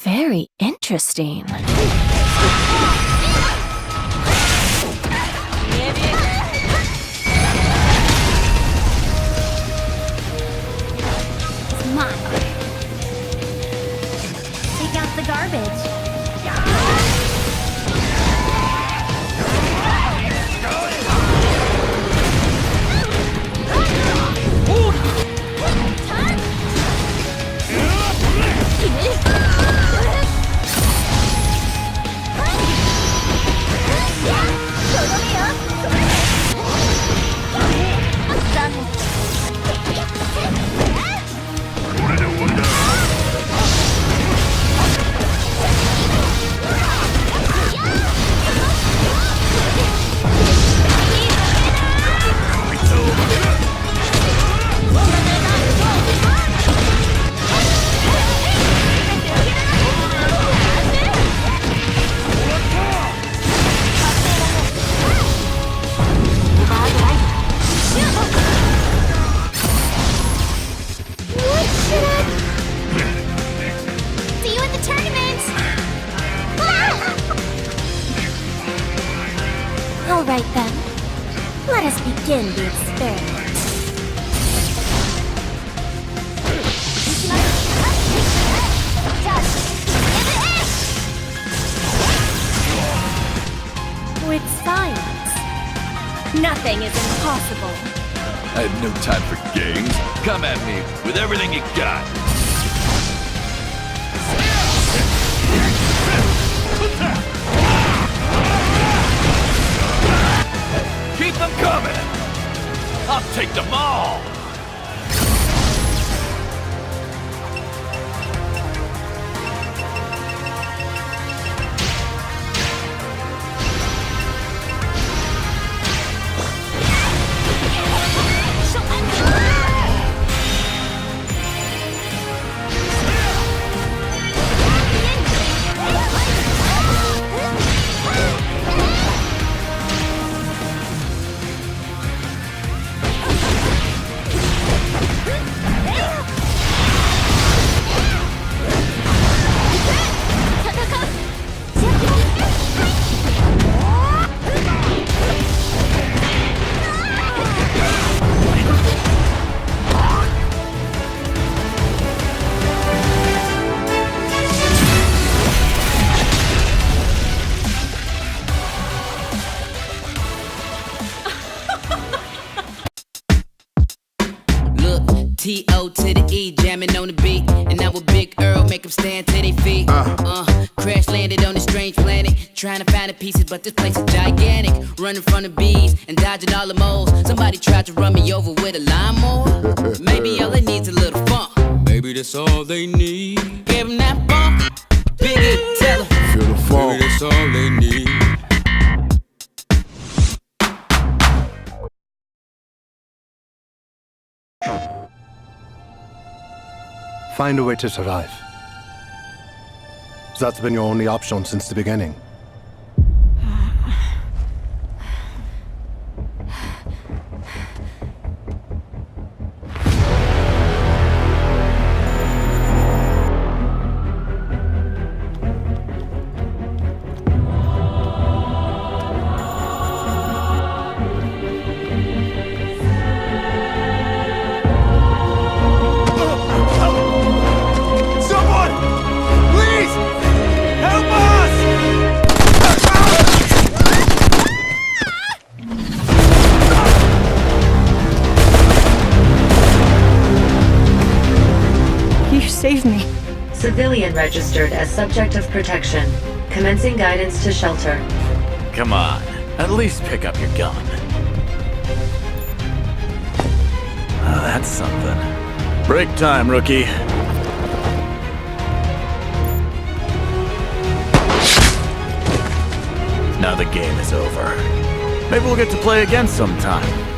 Very interesting. Take out the garbage. All right then, let us begin the experiment. With science, nothing is impossible. I have no time for games. Come at me with everything you got. Keep them coming! I'll take them all! T.O. to the E, jamming on the beat. And now with Big Earl, make them stand to their feet. Crash landed on a strange planet, trying to find the pieces, but this place is gigantic. Running from the bees and dodging all the moles. Somebody tried to run me over with a lawnmower. Maybe all they need's a little funk. Maybe that's all they need. Give them that funk. Biggie, tell them. Feel the funk. Maybe that's all they need. Find a way to survive. That's been your only option since the beginning. Save me. Civilian registered as subject of protection. Commencing guidance to shelter. Come on, at least pick up your gun. Oh, that's something. Break time, rookie. Now the game is over. Maybe we'll get to play again sometime.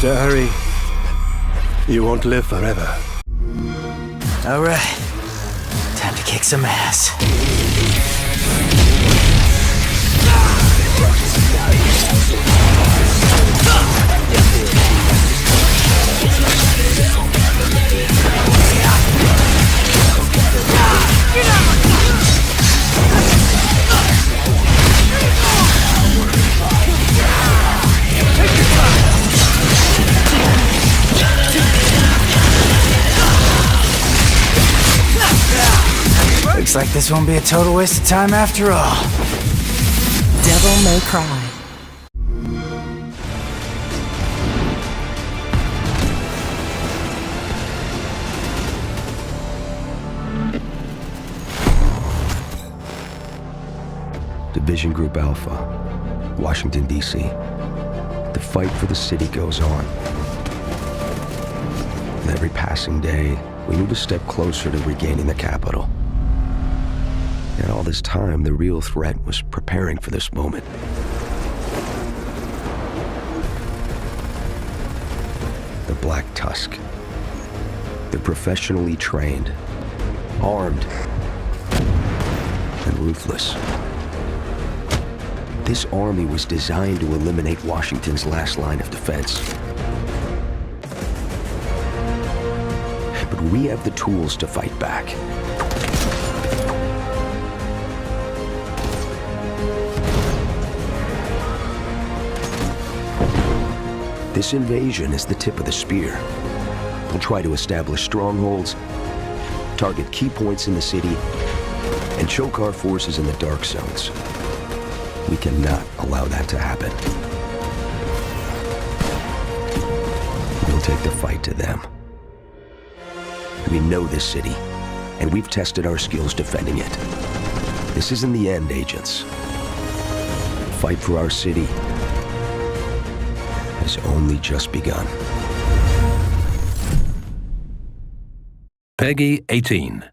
Better hurry. You won't live forever. All right. Time to kick some ass. Looks like this won't be a total waste of time after all. Devil May Cry. Division Group Alpha, Washington, D.C. The fight for the city goes on. With every passing day, we move a step closer to regaining the capital. And all this time, the real threat was preparing for this moment. The Black Tusk. They're professionally trained, armed, and ruthless. This army was designed to eliminate Washington's last line of defense. But we have the tools to fight back. This invasion is the tip of the spear. We'll try to establish strongholds, target key points in the city, and choke our forces in the dark zones. We cannot allow that to happen. We'll take the fight to them. We know this city, and we've tested our skills defending it. This isn't the end, agents. The fight for our city has only just begun. Peggy 18.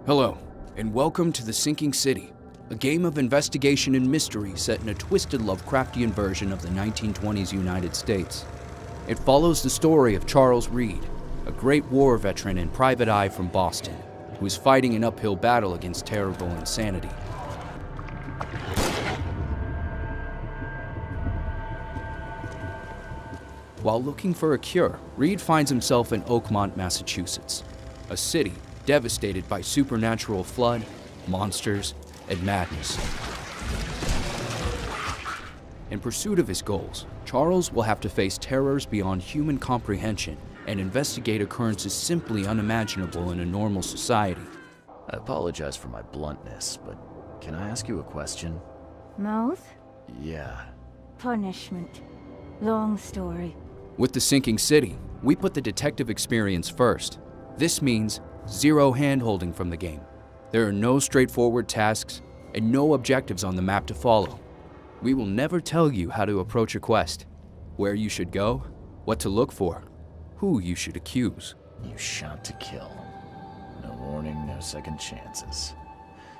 Hello, and welcome to The Sinking City, a game of investigation and mystery set in a twisted Lovecraftian version of the 1920s United States. It follows the story of Charles Reed, a great war veteran and private eye from Boston, who is fighting an uphill battle against terrible insanity. While looking for a cure, Reed finds himself in Oakmont, Massachusetts, a city devastated by supernatural flood, monsters, and madness. In pursuit of his goals, Charles will have to face terrors beyond human comprehension and investigate occurrences simply unimaginable in a normal society. I apologize for my bluntness, but can I ask you a question? Mouth? Yeah. Punishment. Long story. With The Sinking City, we put the detective experience first. This means zero hand-holding from the game. There are no straightforward tasks and no objectives on the map to follow. We will never tell you how to approach a quest, where you should go, what to look for, who you should accuse. You shot to kill. No warning, no second chances.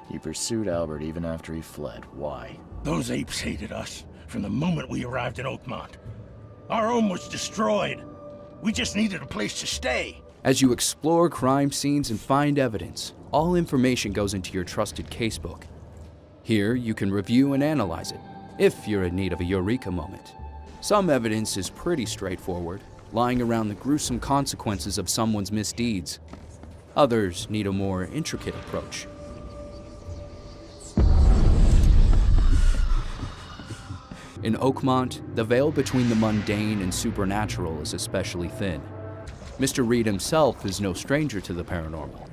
You pursued Albert even after he fled. Why? Those apes hated us from the moment we arrived in Oakmont. Our home was destroyed. We just needed a place to stay. As you explore crime scenes and find evidence, all information goes into your trusted casebook. Here, you can review and analyze it, if you're in need of a eureka moment. Some evidence is pretty straightforward, lying around the gruesome consequences of someone's misdeeds. Others need a more intricate approach. In Oakmont, the veil between the mundane and supernatural is especially thin. Mr. Reed himself is no stranger to the paranormal.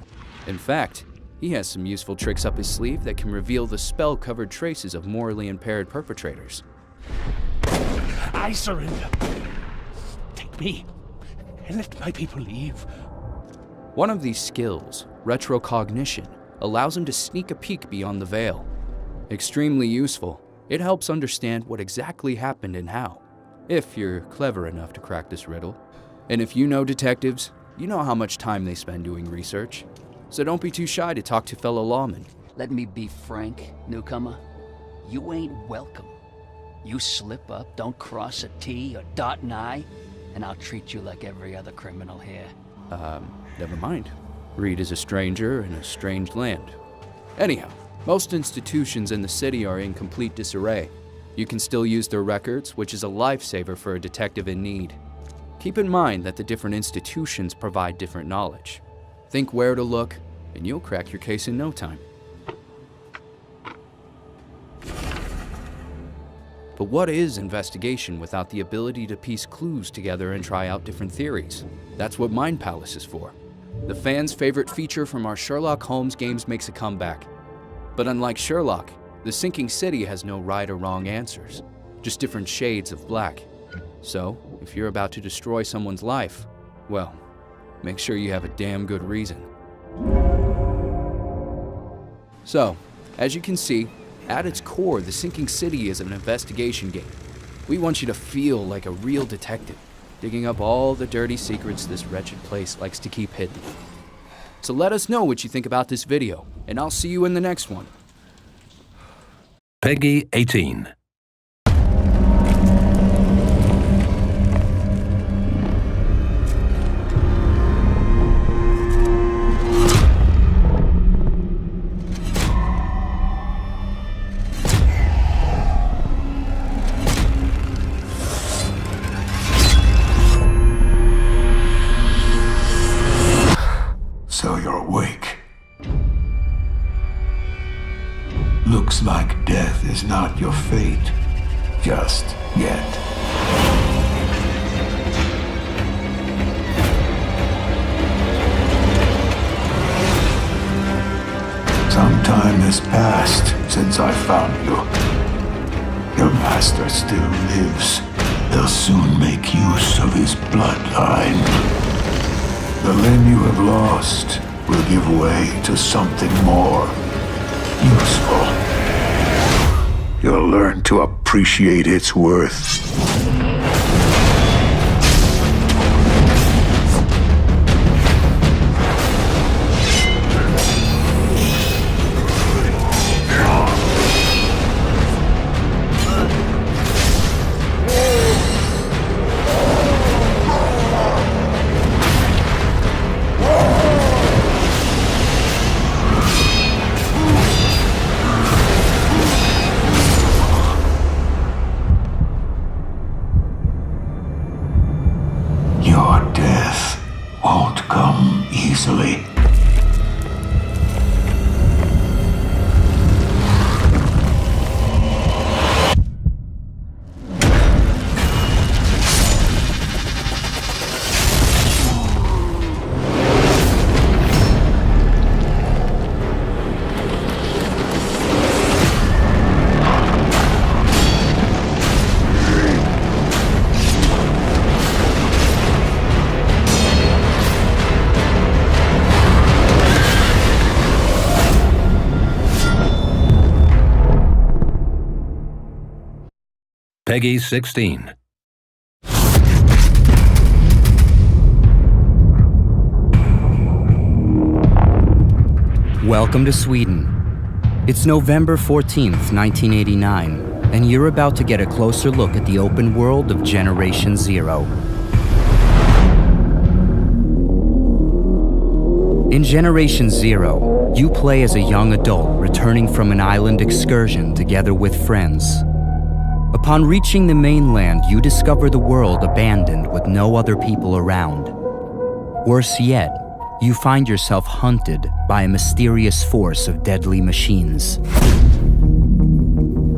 In fact, he has some useful tricks up his sleeve that can reveal the spell-covered traces of morally impaired perpetrators. I surrender. Take me, and let my people leave. One of these skills, retrocognition, allows him to sneak a peek beyond the veil. Extremely useful, it helps understand what exactly happened and how. if you're clever enough to crack this riddle. And if you know detectives, you know how much time they spend doing research. So don't be too shy to talk to fellow lawmen. Let me be frank, newcomer. You ain't welcome. You slip up, don't cross a T or dot an I, and I'll treat you like every other criminal here. Never mind. Reed is a stranger in a strange land. Anyhow, most institutions in the city are in complete disarray. You can still use their records, which is a lifesaver for a detective in need. Keep in mind that the different institutions provide different knowledge. Think where to look, and you'll crack your case in no time. But what is investigation without the ability to piece clues together and try out different theories? That's what Mind Palace is for. The fans' favorite feature from our Sherlock Holmes games makes a comeback. But unlike Sherlock, the sinking city has no right or wrong answers, just different shades of black. So, if you're about to destroy someone's life, well, make sure you have a damn good reason. So, as you can see, at its core, The Sinking City is an investigation game. We want you to feel like a real detective, digging up all the dirty secrets this wretched place likes to keep hidden. So let us know what you think about this video, and I'll see you in the next one. Peggy 18. So you're awake. Looks like death is not your fate, just yet. Some time has passed since I found you. Your master still lives. They'll soon make use of his bloodline. The limb you have lost will give way to something more useful. You'll learn to appreciate its worth. Your death won't come easily. Peggy 16. Welcome to Sweden. It's November 14th, 1989, and you're about to get a closer look at the open world of Generation Zero. In Generation Zero, you play as a young adult returning from an island excursion together with friends. Upon reaching the mainland, you discover the world abandoned with no other people around. Worse yet, you find yourself hunted by a mysterious force of deadly machines.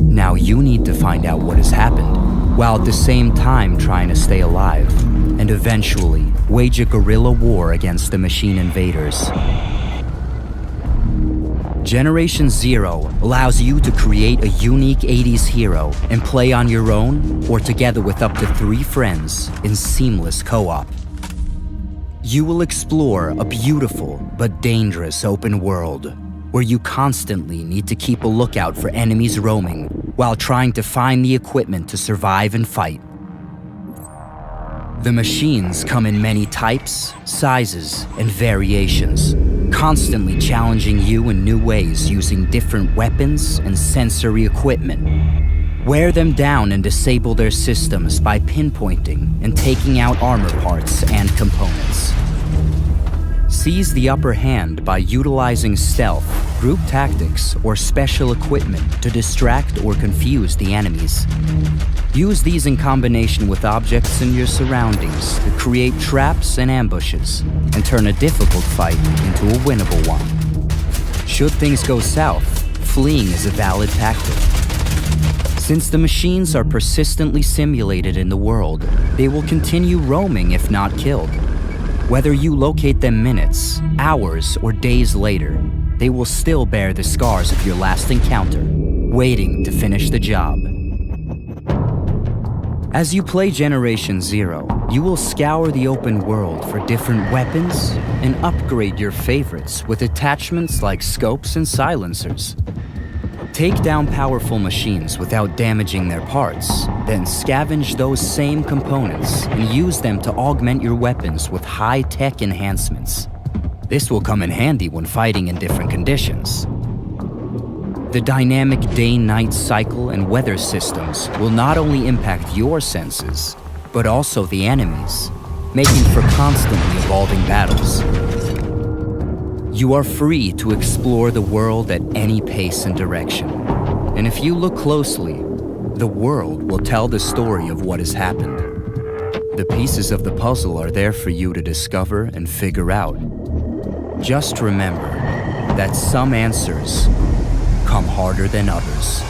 Now you need to find out what has happened, while at the same time trying to stay alive, and eventually wage a guerrilla war against the machine invaders. Generation Zero allows you to create a unique 80s hero and play on your own or together with up to 3 friends in seamless co-op. You will explore a beautiful but dangerous open world where you constantly need to keep a lookout for enemies roaming while trying to find the equipment to survive and fight. The machines come in many types, sizes, and variations, constantly challenging you in new ways using different weapons and sensory equipment. Wear them down and disable their systems by pinpointing and taking out armor parts and components. Seize the upper hand by utilizing stealth, group tactics, or special equipment to distract or confuse the enemies. Use these in combination with objects in your surroundings to create traps and ambushes, and turn a difficult fight into a winnable one. Should things go south, fleeing is a valid tactic. Since the machines are persistently simulated in the world, they will continue roaming if not killed. Whether you locate them minutes, hours, or days later, they will still bear the scars of your last encounter, waiting to finish the job. As you play Generation Zero, you will scour the open world for different weapons and upgrade your favorites with attachments like scopes and silencers. Take down powerful machines without damaging their parts, then scavenge those same components and use them to augment your weapons with high-tech enhancements. This will come in handy when fighting in different conditions. The dynamic day-night cycle and weather systems will not only impact your senses, but also the enemies, making for constantly evolving battles. You are free to explore the world at any pace and direction. And if you look closely, the world will tell the story of what has happened. The pieces of the puzzle are there for you to discover and figure out. Just remember that some answers come harder than others.